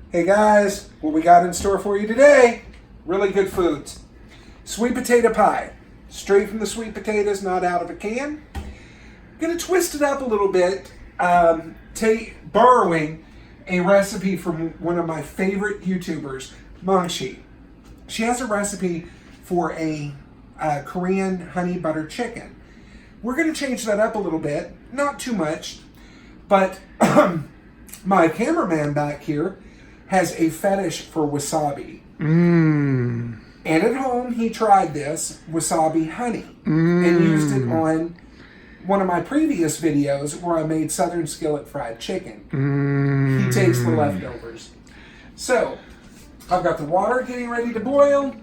Hey guys, what we got in store for you today? Really good foods. Sweet potato pie. Straight from the sweet potatoes, not out of a can. Gonna twist it up a little bit, borrowing a recipe from one of my favorite YouTubers, Maangchi. She has a recipe for a Korean honey butter chicken. We're gonna change that up a little bit, not too much, but my cameraman back here has a fetish for wasabi. And at home, he tried this wasabi honey and used it on one of my previous videos where I made Southern skillet fried chicken. He takes the leftovers. So, I've got the water getting ready to boil.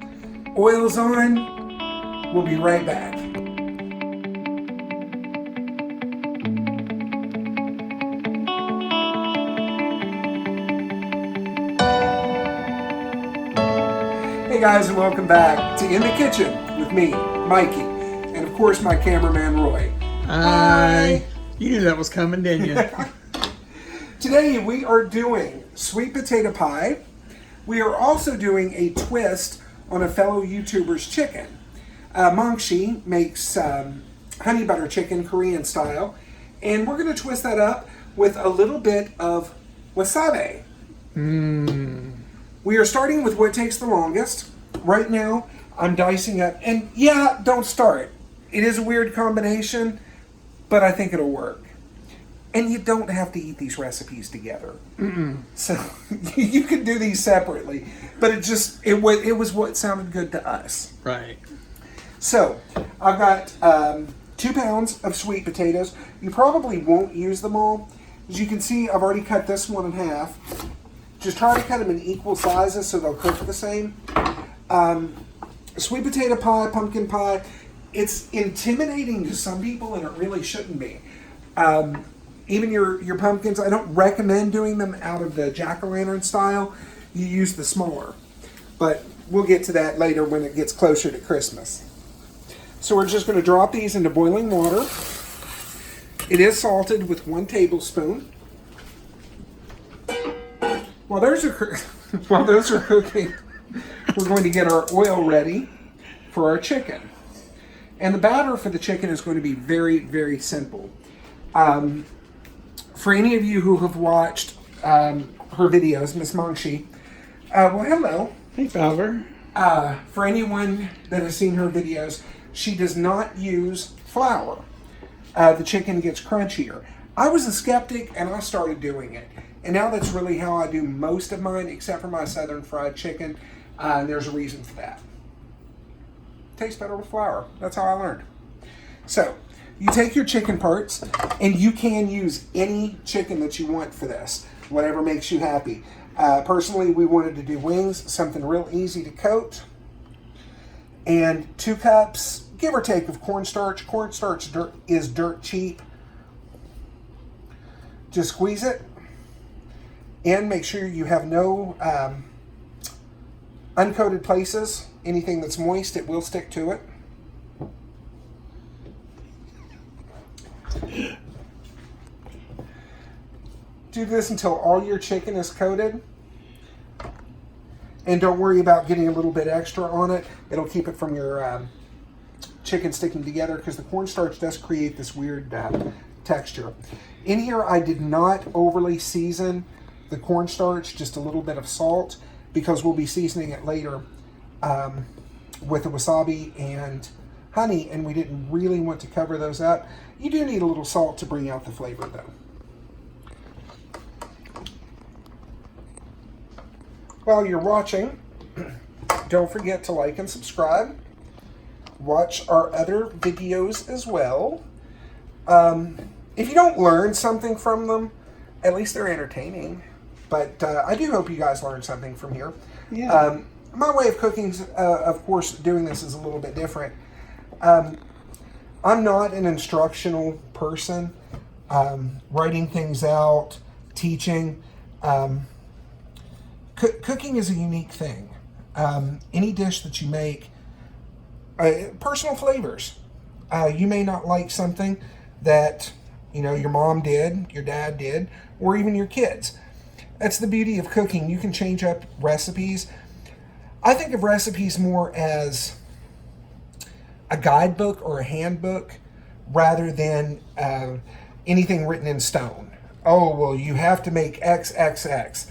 Oil's on. We'll be right back. Hey guys, and welcome back to In the Kitchen with me, Mikey, and of course my cameraman Roy. Hi. You knew that was coming, didn't you? Today we are doing sweet potato pie. We are also doing a twist on a fellow YouTuber's chicken. Maangchi makes honey butter chicken, Korean style, and we're going to twist that up with a little bit of wasabi. We are starting with what takes the longest. Right now, I'm dicing up, and yeah, don't start. It is a weird combination, but I think it'll work. And you don't have to eat these recipes together. So you can do these separately, but it was what sounded good to us. Right. So I've got 2 pounds of sweet potatoes. You probably won't use them all. As you can see, I've already cut this one in half. Just try to cut them in equal sizes so they'll cook the same. Sweet potato pie, pumpkin pie, it's intimidating to some people and it really shouldn't be. Even your pumpkins, I don't recommend doing them out of the jack-o'-lantern style. You use the smaller. But we'll get to that later when it gets closer to Christmas. So we're just going to drop these into boiling water. It is salted with 1 tablespoon. While those are cooking, we're going to get our oil ready for our chicken. And the batter for the chicken is going to be very, very simple. For any of you who have watched her videos, Miss Maangchi, well, hello. Hey, Falver. For anyone that has seen her videos, she does not use flour. The chicken gets crunchier. I was a skeptic and I started doing it. And now that's really how I do most of mine, except for my Southern fried chicken. And there's a reason for that. Tastes better with flour. That's how I learned. So, you take your chicken parts, and you can use any chicken that you want for this, whatever makes you happy. Personally, we wanted to do wings, something real easy to coat. And 2 cups, give or take, of cornstarch. Cornstarch is dirt cheap. Just squeeze it. And make sure you have no uncoated places. Anything that's moist, it will stick to it. Do this until all your chicken is coated. And don't worry about getting a little bit extra on it. It'll keep it from your chicken sticking together because the cornstarch does create this weird texture. In here, I did not overly season the cornstarch, just a little bit of salt, because we'll be seasoning it later with the wasabi and honey, and we didn't really want to cover those up. You do need a little salt to bring out the flavor, though. While you're watching, don't forget to like and subscribe. Watch our other videos as well. If you don't learn something from them, at least they're entertaining. But I do hope you guys learned something from here. Yeah. My way of cooking, of course, doing this is a little bit different. I'm not an instructional person. Writing things out, teaching. Cooking is a unique thing. Any dish that you make, personal flavors. You may not like something that your mom did, your dad did, or even your kids. That's the beauty of cooking. You can change up recipes. I think of recipes more as a guidebook or a handbook rather than anything written in stone. Oh, well, you have to make XXX.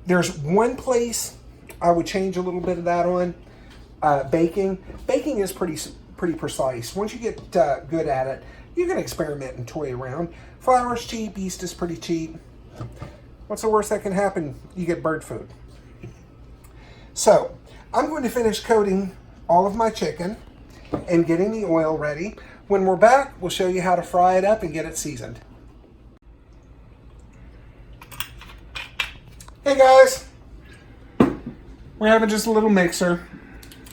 There's one place I would change a little bit of that on. Baking. Baking is pretty precise. Once you get good at it, you can experiment and toy around. Flour's cheap, yeast is pretty cheap. What's the worst that can happen? You get bird food. So, I'm going to finish coating all of my chicken and getting the oil ready. When we're back, we'll show you how to fry it up and get it seasoned. Hey guys, we're having just a little mixer.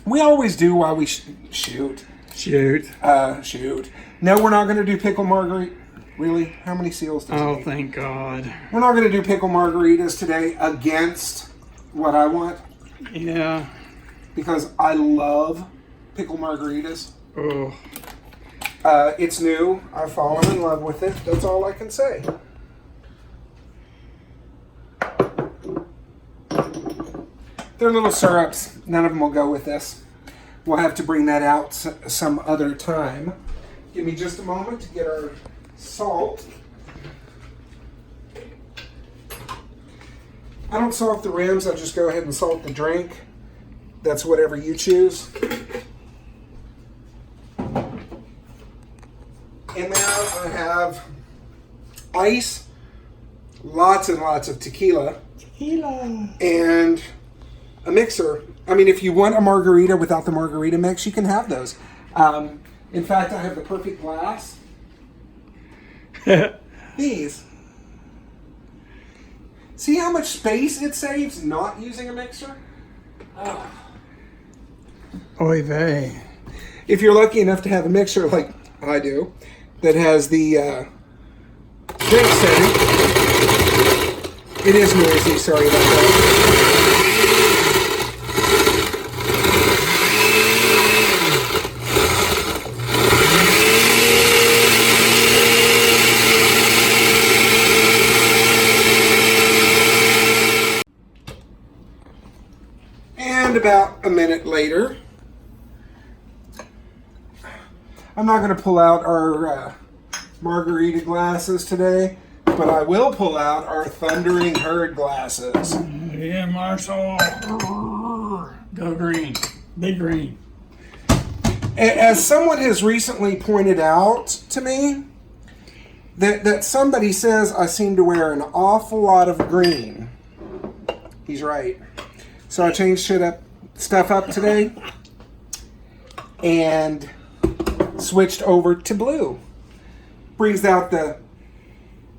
We always do while we shoot. Shoot. No, we're not going to do pickle margarita. Really? How many seals does it Oh, need? thank God. We're not going to do pickle margaritas today against what I want Yeah. because I love pickle margaritas. Oh. It's new. I've fallen in love with it. That's all I can say. They're little syrups. None of them will go with this. We'll have to bring that out some other time. Give me just a moment to get our salt. I don't salt the rims. I just go ahead and salt the drink. That's whatever you choose. In there I have ice, lots and lots of tequila. And a mixer. I mean, if you want a margarita without the margarita mix, you can have those. In fact, I have the perfect glass. These. See how much space it saves not using a mixer? Oy vey. If you're lucky enough to have a mixer like I do, that has the drink setting. It is noisy, sorry about that. And about a minute later, I'm not going to pull out our margarita glasses today, but I will pull out our Thundering Herd glasses. Yeah, Marshall. Go green. Big green. As someone has recently pointed out to me, that somebody says I seem to wear an awful lot of green. He's right. So I changed stuff up today and switched over to blue. Brings out the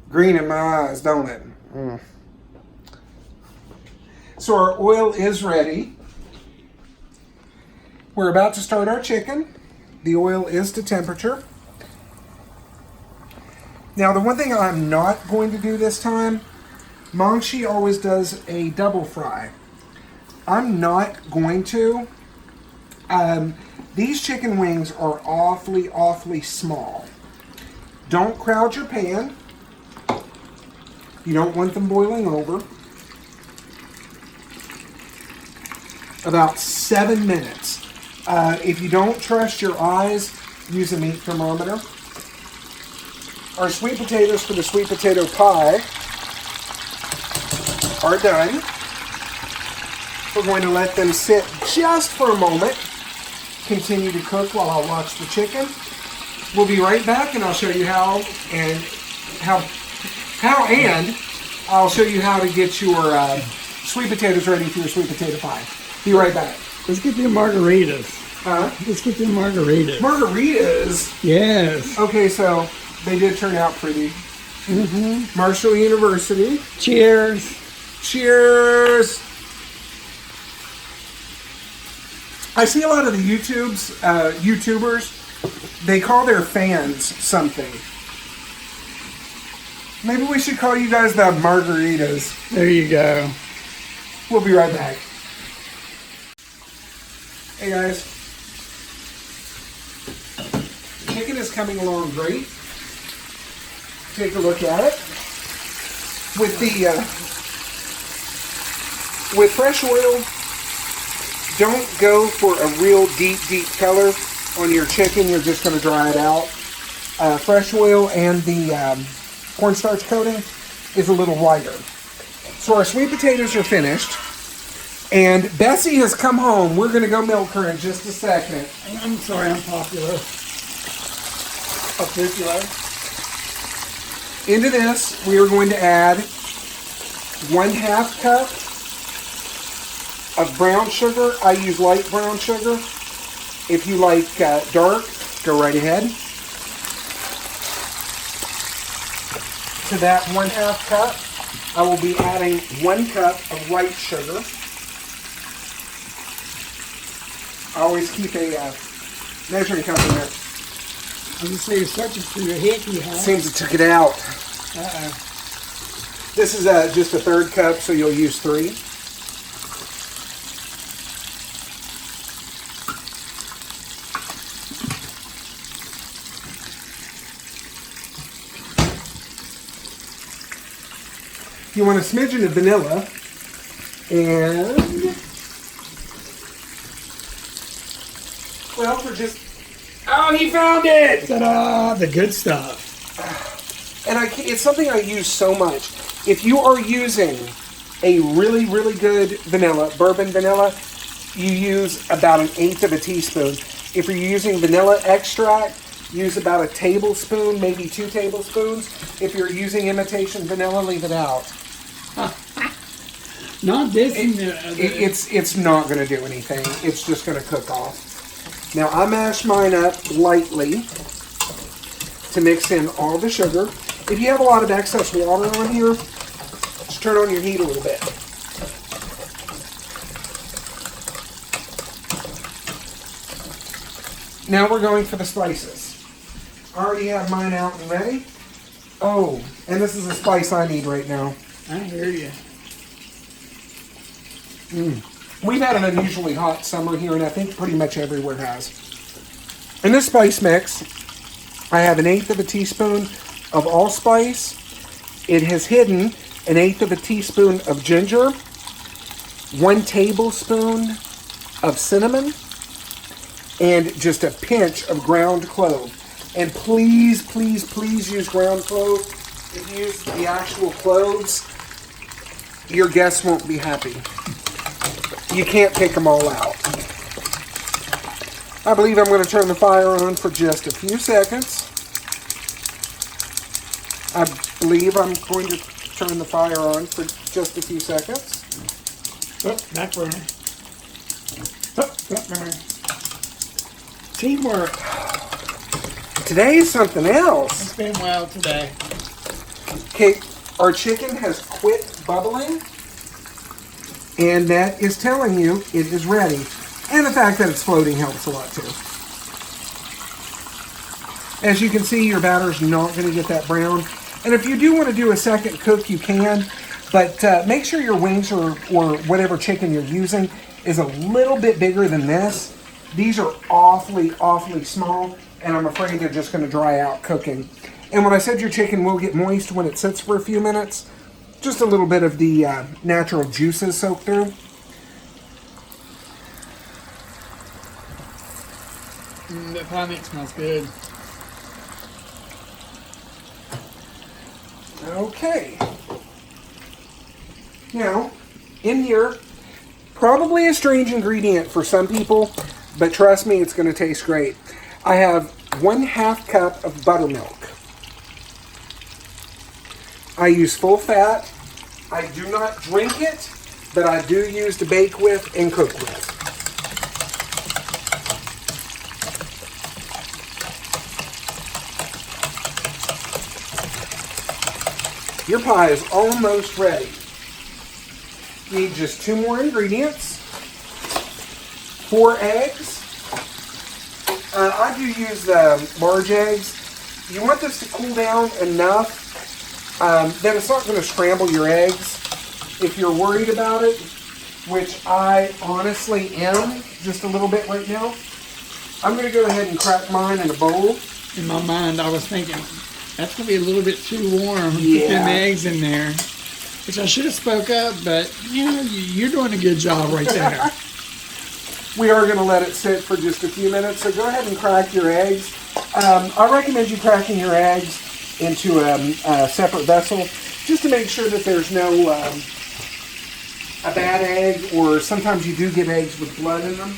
green in my eyes, don't it? So our oil is ready. We're about to start our chicken. The oil is to temperature. Now the one thing I'm not going to do this time, Maangchi always does a double fry. I'm not going to. These chicken wings are awfully small. Don't crowd your pan. You don't want them boiling over. About 7 minutes. If you don't trust your eyes, use a meat thermometer. Our sweet potatoes for the sweet potato pie are done. We're going to let them sit just for a moment. Continue to cook while I watch the chicken. We'll be right back and I'll show you how and I'll show you how to get your sweet potatoes ready for your sweet potato pie. Be right back. Let's get them margaritas. Huh? Let's get them margaritas. Margaritas? Yes. Okay, so they did turn out pretty. Marshall University. Cheers. Cheers. I see a lot of the YouTubers, they call their fans something. Maybe we should call you guys the margaritas. There you go. We'll be right back. Hey guys. Chicken is coming along great. Take a look at it. With the with fresh oil, don't go for a real deep color on your chicken. You're just going to dry it out. Fresh oil and the cornstarch coating is a little whiter. So our sweet potatoes are finished. And Bessie has come home. We're going to go milk her in just a second. I'm sorry, I'm popular. Popular. Into this, we are going to add 1/2 cup of brown sugar. I use light brown sugar. If you like dark, go right ahead. To that 1/2 cup, I will be adding 1 cup of white sugar. I always keep a measuring cup in there. I was just say you're searching for your hickey, huh? Seems it took it out. Uh-oh. This is just a 1/3 cup, so you'll use 3. You want a smidgen of vanilla, and well, for just he found it! Ta-da! The good stuff. And it's something I use so much. If you are using a really good vanilla, bourbon vanilla, you use about 1/8 of a teaspoon. If you're using vanilla extract, use about 1 tablespoon, maybe 2 tablespoons. If you're using imitation vanilla, leave it out. Not this. It's not going to do anything. It's just going to cook off. Now I mash mine up lightly to mix in all the sugar. If you have a lot of excess water on here, just turn on your heat a little bit. Now we're going for the spices. I already have mine out and ready. Oh, and this is a spice I need right now. I hear you. We've had an unusually hot summer here, and I think pretty much everywhere has. In this spice mix, I have 1/8 of a teaspoon of allspice. It has hidden 1/8 of a teaspoon of ginger, 1 tablespoon of cinnamon, and just a pinch of ground clove. And please, please, please use ground clove. If you use the actual cloves, your guests won't be happy. You can't pick them all out. I believe I'm going to turn the fire on for just a few seconds. I believe I'm going to turn the fire on for just a few seconds. Oh, back burner. Oh, back burner. Teamwork. Today is something else. It's been wild today. Okay, our chicken has quit bubbling, and that is telling you it is ready. And the fact that it's floating helps a lot too. As you can see, your batter's not going to get that brown. And if you do want to do a second cook, you can. But make sure your wings or whatever chicken you're using is a little bit bigger than this. These are awfully, awfully small, and I'm afraid they're just going to dry out cooking. And when I said your chicken will get moist when it sits for a few minutes, just a little bit of the natural juices soak through. The pie mix smells good. Okay. Now, in here, probably a strange ingredient for some people, but trust me, it's going to taste great. I have 1/2 cup of buttermilk. I use full fat. I do not drink it, but I do use to bake with and cook with. Your pie is almost ready. You need just 2 more ingredients. 4 eggs. I do use the large eggs. You want this to cool down enough, then it's not going to scramble your eggs. If you're worried about it, which I honestly am just a little bit right now, I'm going to go ahead and crack mine in a bowl. In my mind, I was thinking, that's going to be a little bit too warm. Yeah. Put them eggs in there. Which I should have spoke up, but you're doing a good job right there. We are going to let it sit for just a few minutes, so go ahead and crack your eggs. I recommend you cracking your eggs into a separate vessel, just to make sure that there's no a bad egg, or sometimes you do get eggs with blood in them.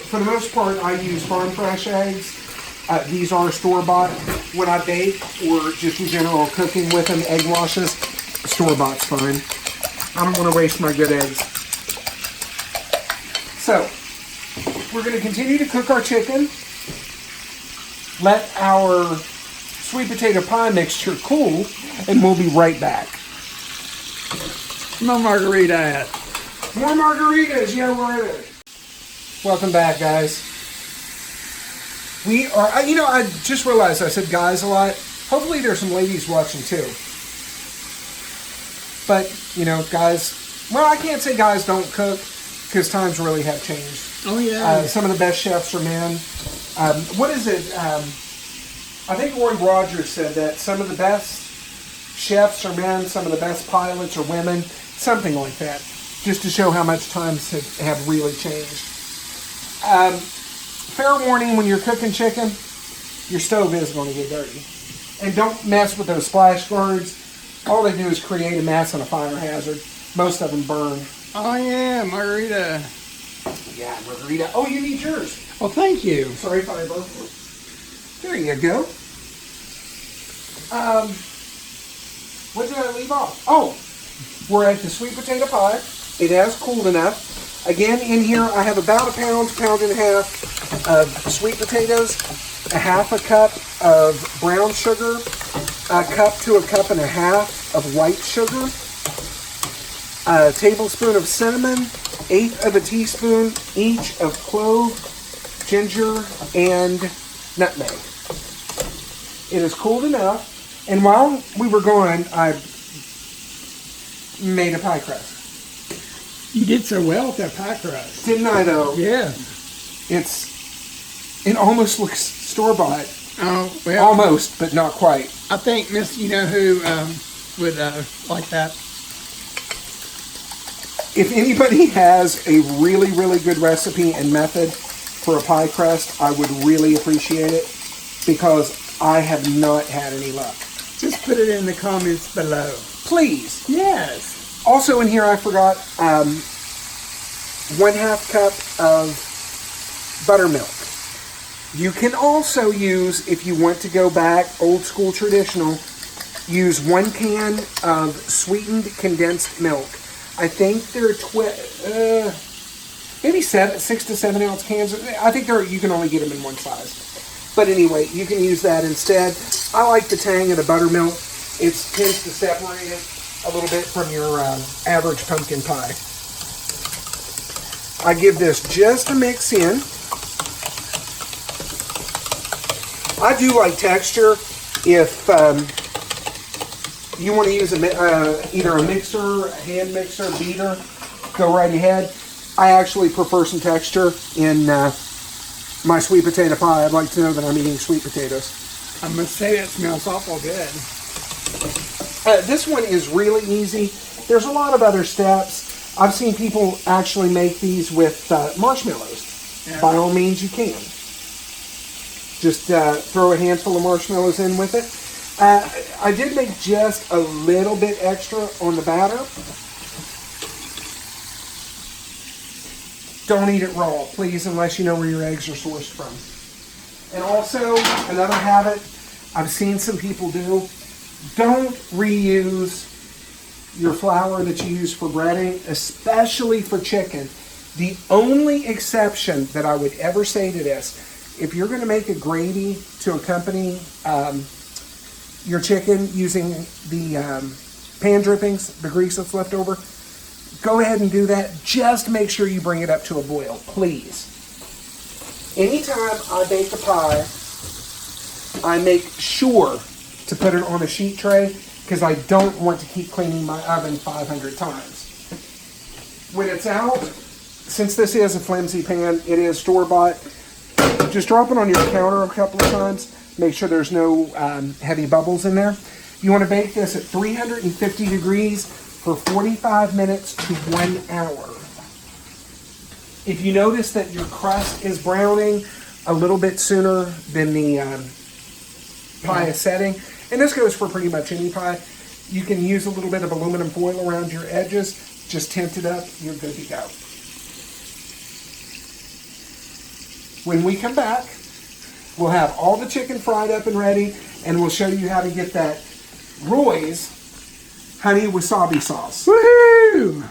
For the most part, I use farm fresh eggs. These are store-bought. When I bake or just in general cooking with them, egg washes, store-bought's fine. I don't want to waste my good eggs. So, we're going to continue to cook our chicken. Let our sweet potato pie mixture cool, and we'll be right back. No margarita at. More margaritas, yeah, we're at it. Welcome back, guys. We are, I just realized I said guys a lot. Hopefully there's some ladies watching too. But, guys, well, I can't say guys don't cook, because times really have changed. Oh, yeah. Some of the best chefs are men. What is it? I think Roy Rogers said that some of the best chefs are men, some of the best pilots are women, something like that, just to show how much times have really changed. Fair warning, when you're cooking chicken, your stove is going to get dirty. And don't mess with those splash guards. All they do is create a mess and a fire hazard. Most of them burn. Oh, yeah, margarita. Yeah, margarita. Oh, you need yours. Well, thank you. Sorry, Fiber. There you go. What did I leave off? Oh, we're at the sweet potato pie. It has cooled enough. Again, in here I have about a pound and a half of sweet potatoes, a half a cup of brown sugar, a cup to a cup and a half of white sugar, a tablespoon of cinnamon, 1/8 of a teaspoon each of clove, ginger, and nutmeg. It is cooled enough, and while we were gone, I made a pie crust. You did so well with that pie crust. Didn't I, though? Yeah. It almost looks store-bought. Oh, well. Almost, but not quite. I think Miss, who would like that. If anybody has a really, really good recipe and method for a pie crust, I would really appreciate it, because I have not had any luck. Just put it in the comments below. Please. Yes. Also in here, I forgot 1/2 cup of buttermilk. You can also use, if you want to go back old school traditional, use 1 can of sweetened condensed milk. I think they're maybe 6 to 7 ounce cans. I think you can only get them in one size. But anyway, you can use that instead. I like the tang of the buttermilk. It tends to separate it a little bit from your average pumpkin pie. I give this just a mix in. I do like texture. If you want to use either a mixer, a hand mixer, beater, go right ahead. I actually prefer some texture in my sweet potato pie. I'd like to know that I'm eating sweet potatoes. I must say that smells awful good. This one is really easy. There's a lot of other steps. I've seen people actually make these with marshmallows. Yeah. By all means, you can. Just throw a handful of marshmallows in with it. I did make just a little bit extra on the batter. Don't eat it raw, please, unless you know where your eggs are sourced from. And also, another habit I've seen some people do, don't reuse your flour that you use for breading, especially for chicken. The only exception that I would ever say to this, if you're going to make a gravy to accompany your chicken using the pan drippings, the grease that's left over, go ahead and do that. Just make sure you bring it up to a boil, please. Anytime I bake a pie, I make sure to put it on a sheet tray, because I don't want to keep cleaning my oven 500 times. When it's out, since this is a flimsy pan, it is store-bought, just drop it on your counter a couple of times. Make sure there's no heavy bubbles in there. You want to bake this at 350 degrees for 45 minutes to 1 hour. If you notice that your crust is browning a little bit sooner than the pie is setting, and this goes for pretty much any pie, you can use a little bit of aluminum foil around your edges, just tint it up, you're good to go. When we come back, we'll have all the chicken fried up and ready, and we'll show you how to get that Roy's honey wasabi sauce. Woohoo!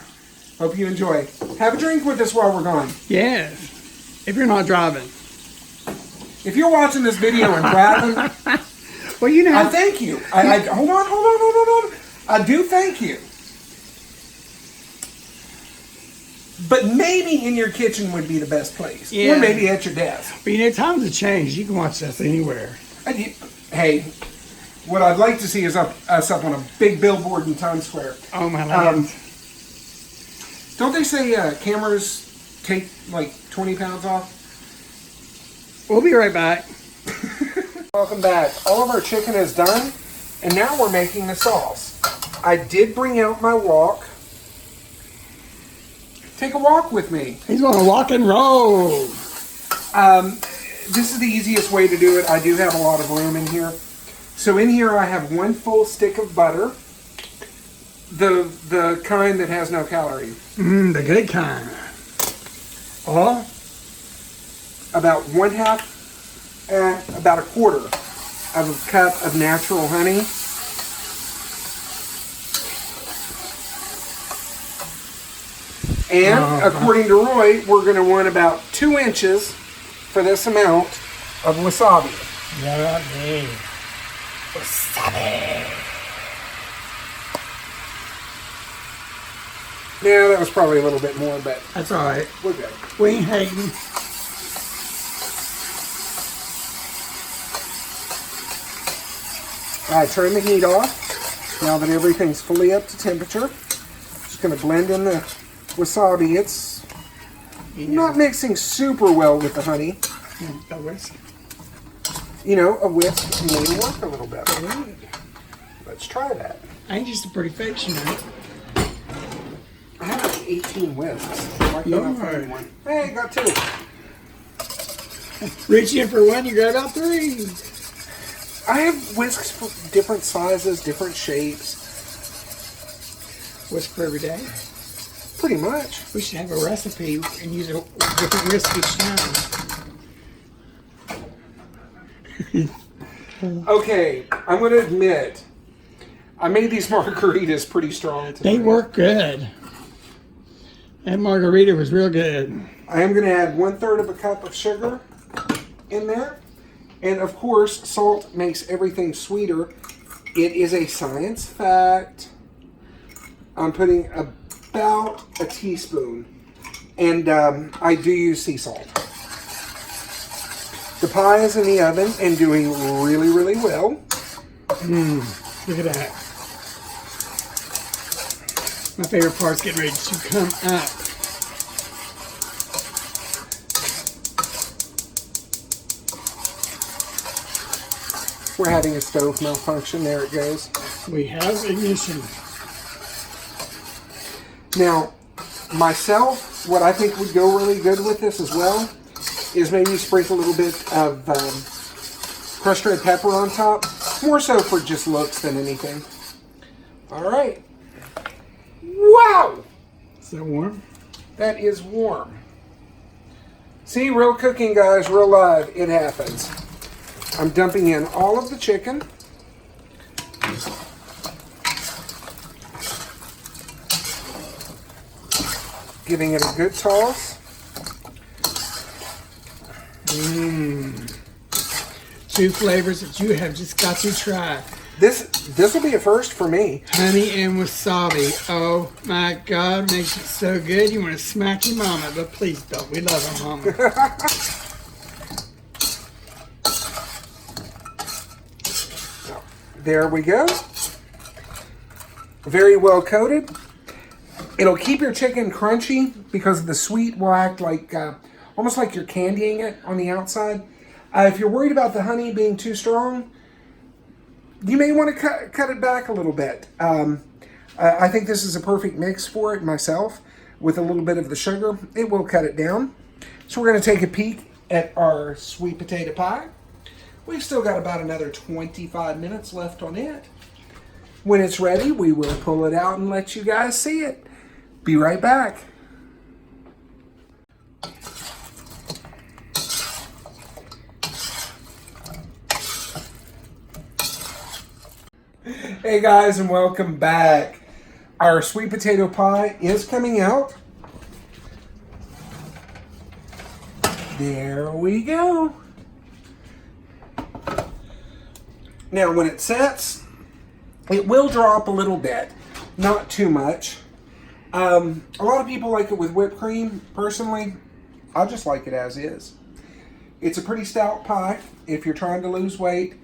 Hope you enjoy. Have a drink with us while we're gone. Yes. If you're not driving. If you're watching this video and driving, Well, you know. I thank you. Hold on. I do thank you. But maybe in your kitchen would be the best place. Yeah. Or maybe at your desk. But you know, times have changed. You can watch this anywhere. Hey, what I'd like to see is us up on a big billboard in Times Square. Oh, my land. Don't they say cameras take like 20 pounds off? We'll be right back. Welcome back. All of our chicken is done, and now we're making the sauce. I did bring out my wok. Take a walk with me. He's going to rock and roll. This is the easiest way to do it. I do have a lot of room in here. So in here I have 1 full stick of butter. The kind that has no calories. The good kind. Or about 1/2, about 1/4 of a cup of natural honey. And according to Roy, we're going to want about 2 inches for this amount of wasabi. Yummy. Wasabi. Yeah, that was probably a little bit more, but That's all right. we're good. We ain't hating. All right, turn the heat off. Now that everything's fully up to temperature, just going to blend in the wasabi. It's not mixing super well with the honey. A whisk. You know, a whisk may work a little bit. Let's try that. I ain't just a pretty face, you know. I have like 18 whisks. Why can't I find one? Hey, got 2. Reach in for 1, you grab out 3. I have whisks for different sizes, different shapes. Whisk for every day. Pretty much. We should have a recipe and use a different whisk each time. Okay, I'm going to admit, I made these margaritas pretty strong today. They work good. That margarita was real good. I am going to add 1/3 of a cup of sugar in there. And of course, salt makes everything sweeter. It is a science fact. I'm putting about a teaspoon. And I do use sea salt. The pie is in the oven and doing really, really well. Look at that. My favorite part's getting ready to come up. We're having a stove malfunction. There it goes. We have ignition. Now, myself, what I think would go really good with this as well is maybe sprinkle a little bit of crushed red pepper on top. More so for just looks than anything. All right. Wow! Is that warm? That is warm. See, real cooking, guys, real live. It happens. I'm dumping in all of the chicken. Giving it a good toss. Two flavors that you have just got to try. This will be a first for me. Honey and wasabi. Oh my God, makes it so good. You want to smack your mama, but please don't. We love our mama. There we go. Very well coated. It'll keep your chicken crunchy because the sweet will act like almost like you're candying it on the outside. If you're worried about the honey being too strong, you may want to cut it back a little bit. I think this is a perfect mix for it myself, with a little bit of the sugar. It will cut it down. So we're going to take a peek at our sweet potato pie. We've still got about another 25 minutes left on it. When it's ready, we will pull it out and let you guys see it. Be right back. Hey guys, and welcome back. Our sweet potato pie is coming out. There we go. Now when it sets, it will drop a little bit, not too much. A lot of people like it with whipped cream. Personally, I just like it as is. It's a pretty stout pie if you're trying to lose weight.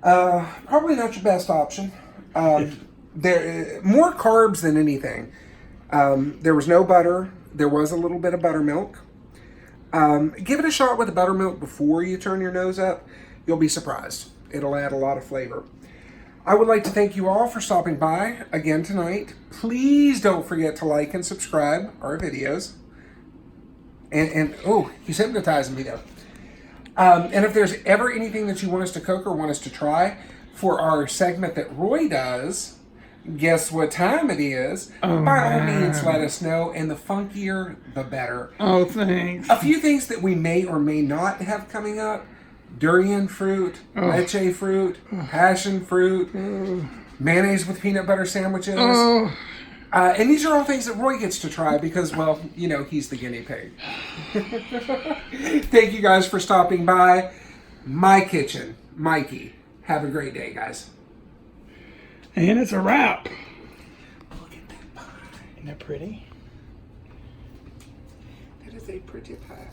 Probably not your best option. There more carbs than anything. There was no butter. There was a little bit of buttermilk. Give it a shot with the buttermilk before you turn your nose up. You'll be surprised. It'll add a lot of flavor. I would like to thank you all for stopping by again tonight. Please don't forget to like and subscribe our videos. And oh, he's hypnotizing me though. And if there's ever anything that you want us to cook or want us to try for our segment that Roy does, guess what time it is? By all means, let us know. And the funkier, the better. Oh, thanks. A few things that we may or may not have coming up. Durian fruit, leche fruit, passion fruit, mayonnaise with peanut butter sandwiches. And these are all things that Roy gets to try because, well, you know, he's the guinea pig. Thank you guys for stopping by my kitchen. Mikey, have a great day, guys. And it's a wrap. Look at that pie. Isn't that pretty? That is a pretty pie.